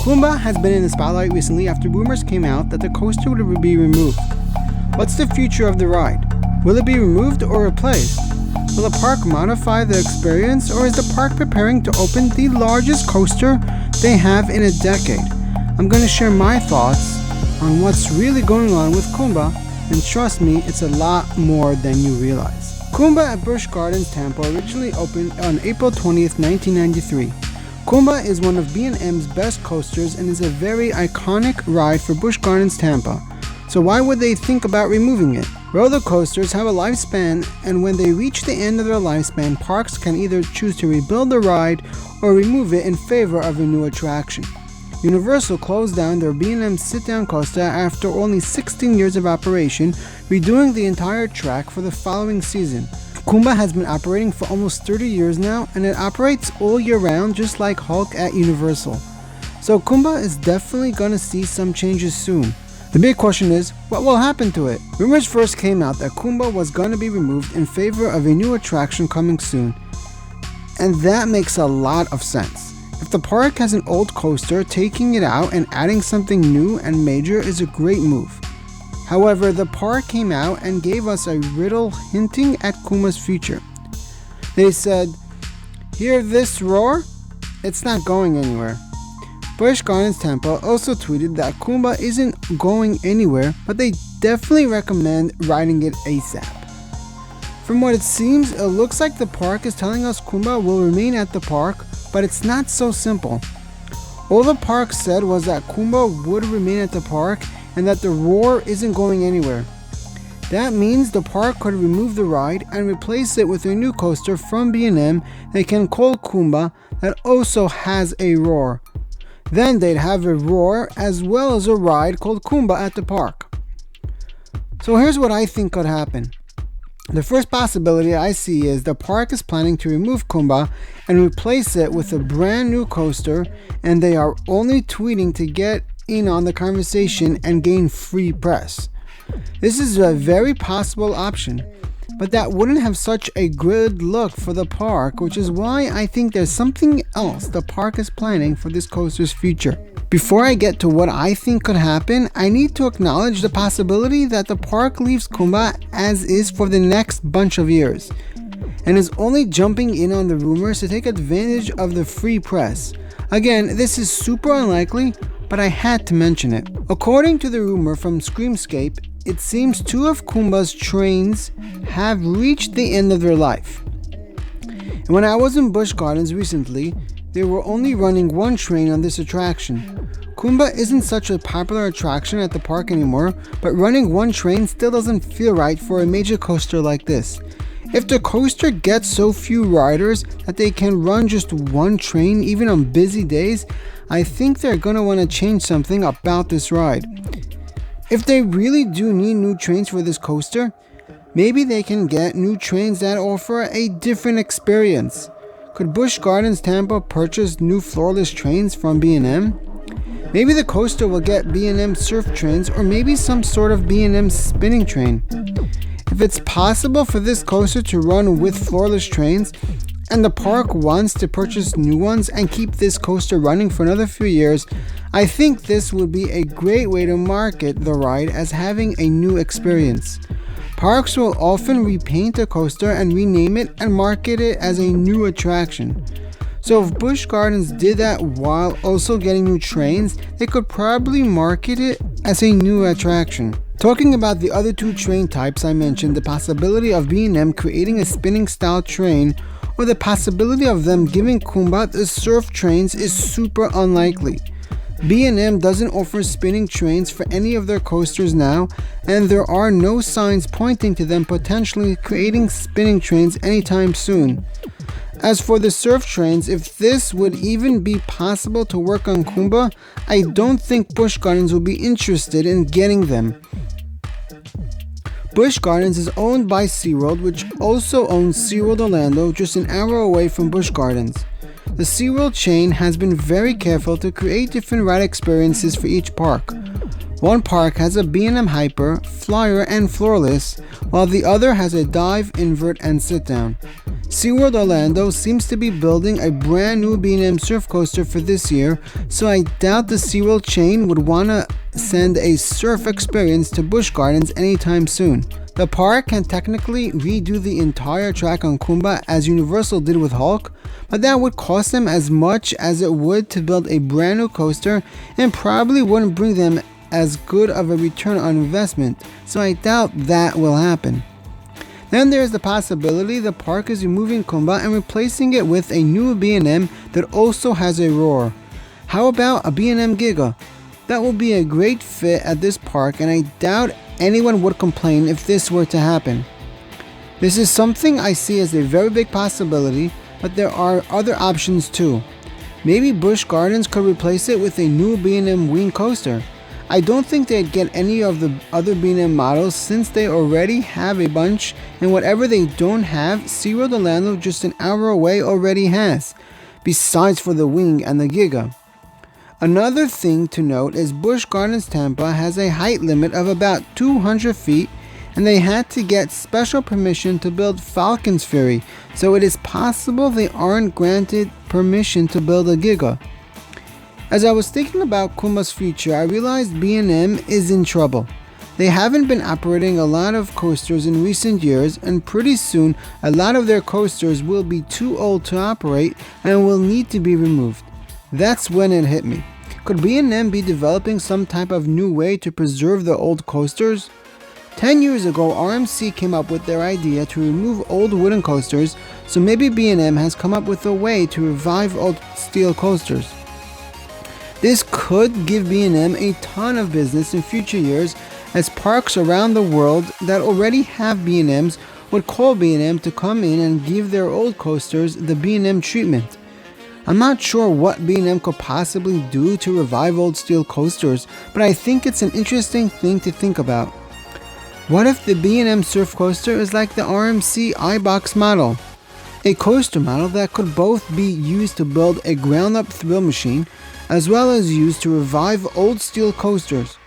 Kumba has been in the spotlight recently after rumors came out that the coaster would be removed. What's the future of the ride? Will it be removed or replaced? Will the park modify the experience, or is the park preparing to open the largest coaster they have in a decade? I'm going to share my thoughts on what's really going on with Kumba, and trust me, it's a lot more than you realize. Kumba at Busch Gardens, Tampa originally opened on April 20th, 1993. Kumba is one of B&M's best coasters and is a very iconic ride for Busch Gardens, Tampa. So why would they think about removing it? Roller coasters have a lifespan, and when they reach the end of their lifespan, parks can either choose to rebuild the ride or remove it in favor of a new attraction. Universal closed down their B&M sit-down coaster after only 16 years of operation, redoing the entire track for the following season. Kumba has been operating for almost 30 years now, and it operates all year round just like Hulk at Universal. So Kumba is definitely going to see some changes soon. The big question is, what will happen to it? Rumors first came out that Kumba was going to be removed in favor of a new attraction coming soon, and that makes a lot of sense. If the park has an old coaster, taking it out and adding something new and major is a great move. However, the park came out and gave us a riddle hinting at Kumba's future. They said, "Hear this roar? It's not going anywhere." Busch Gardens Tampa also tweeted that Kumba isn't going anywhere, but they definitely recommend riding it ASAP. From what it seems, it looks like the park is telling us Kumba will remain at the park, but it's not so simple. All the park said was that Kumba would remain at the park and that the roar isn't going anywhere. That means the park could remove the ride and replace it with a new coaster from B&M they can call Kumba that also has a roar. Then they'd have a roar as well as a ride called Kumba at the park. So here's what I think could happen. The first possibility I see is the park is planning to remove Kumba and replace it with a brand new coaster, and they are only tweeting to get in on the conversation and gain free press. This is a very possible option, but that wouldn't have such a good look for the park, which is why I think there's something else the park is planning for this coaster's future. Before I get to what I think could happen, I need to acknowledge the possibility that the park leaves Kumba as is for the next bunch of years, and is only jumping in on the rumors to take advantage of the free press. Again, this is super unlikely, but I had to mention it. According to the rumor from Screamscape, it seems 2 of Kumba's trains have reached the end of their life. And when I was in Busch Gardens recently, they were only running 1 train on this attraction. Kumba isn't such a popular attraction at the park anymore, but running 1 train still doesn't feel right for a major coaster like this. If the coaster gets so few riders that they can run just 1 train even on busy days, I think they're gonna want to change something about this ride. If they really do need new trains for this coaster, maybe they can get new trains that offer a different experience. Could Busch Gardens Tampa purchase new floorless trains from B&M? Maybe the coaster will get B&M surf trains, or maybe some sort of B&M spinning train. If it's possible for this coaster to run with floorless trains, and the park wants to purchase new ones and keep this coaster running for another few years, I think this would be a great way to market the ride as having a new experience. Parks will often repaint a coaster and rename it and market it as a new attraction. So if Busch Gardens did that while also getting new trains, they could probably market it as a new attraction. Talking about the other 2 train types I mentioned, the possibility of B&M creating a spinning style train or the possibility of them giving Kumba the surf trains is super unlikely. B&M doesn't offer spinning trains for any of their coasters now, and there are no signs pointing to them potentially creating spinning trains anytime soon. As for the surf trains, if this would even be possible to work on Kumba, I don't think Busch Gardens will be interested in getting them. Busch Gardens is owned by SeaWorld, which also owns SeaWorld Orlando, just an hour away from Busch Gardens. The SeaWorld chain has been very careful to create different ride experiences for each park. One park has a B&M Hyper, Flyer, and Floorless, while the other has a dive, invert, and sit-down. SeaWorld Orlando seems to be building a brand new B&M surf coaster for this year, so I doubt the SeaWorld chain would want to send a surf experience to Busch Gardens anytime soon. The park can technically redo the entire track on Kumba as Universal did with Hulk, but that would cost them as much as it would to build a brand new coaster and probably wouldn't bring them as good of a return on investment, so I doubt that will happen. Then there's the possibility the park is removing Kumba and replacing it with a new B&M that also has a roar. How about a B&M Giga? That will be a great fit at this park, and I doubt anyone would complain if this were to happen. This is something I see as a very big possibility, but there are other options too. Maybe Busch Gardens could replace it with a new B&M Wing coaster. I don't think they'd get any of the other B&M models since they already have a bunch, and whatever they don't have, SeaWorld Orlando just an hour away already has, besides for the Wing and the Giga. Another thing to note is Busch Gardens Tampa has a height limit of about 200 feet, and they had to get special permission to build Falcon's Fury, so it is possible they aren't granted permission to build a Giga. As I was thinking about Kumba's future, I realized B&M is in trouble. They haven't been operating a lot of coasters in recent years, and pretty soon a lot of their coasters will be too old to operate and will need to be removed. That's when it hit me. Could B&M be developing some type of new way to preserve the old coasters? 10 years ago, RMC came up with their idea to remove old wooden coasters, so maybe B&M has come up with a way to revive old steel coasters. This could give B&M a ton of business in future years, as parks around the world that already have B&Ms would call B&M to come in and give their old coasters the B&M treatment. I'm not sure what B&M could possibly do to revive old steel coasters, but I think it's an interesting thing to think about. What if the B&M surf coaster is like the RMC iBox model? A coaster model that could both be used to build a ground-up thrill machine, as well as used to revive old steel coasters.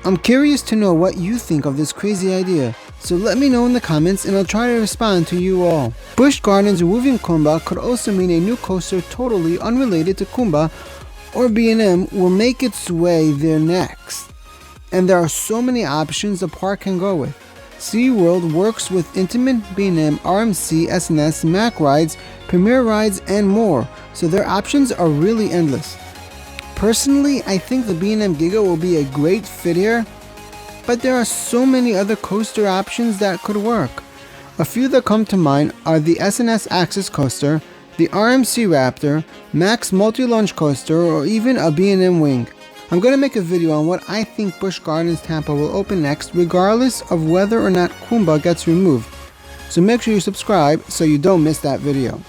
I'm curious to know what you think of this crazy idea, so let me know in the comments and I'll try to respond to you all. Busch Gardens removing Kumba could also mean a new coaster totally unrelated to Kumba or B&M will make its way there next. And there are so many options the park can go with. SeaWorld works with Intimate, B&M, RMC, SNS, Mack Rides, Premier Rides, and more, so their options are really endless. Personally, I think the B&M Giga will be a great fit here, but there are so many other coaster options that could work. A few that come to mind are the SNS Axis Coaster, the RMC Raptor, Max Multi-Launch Coaster, or even a B&M Wing. I'm going to make a video on what I think Busch Gardens Tampa will open next, regardless of whether or not Kumba gets removed. So make sure you subscribe so you don't miss that video.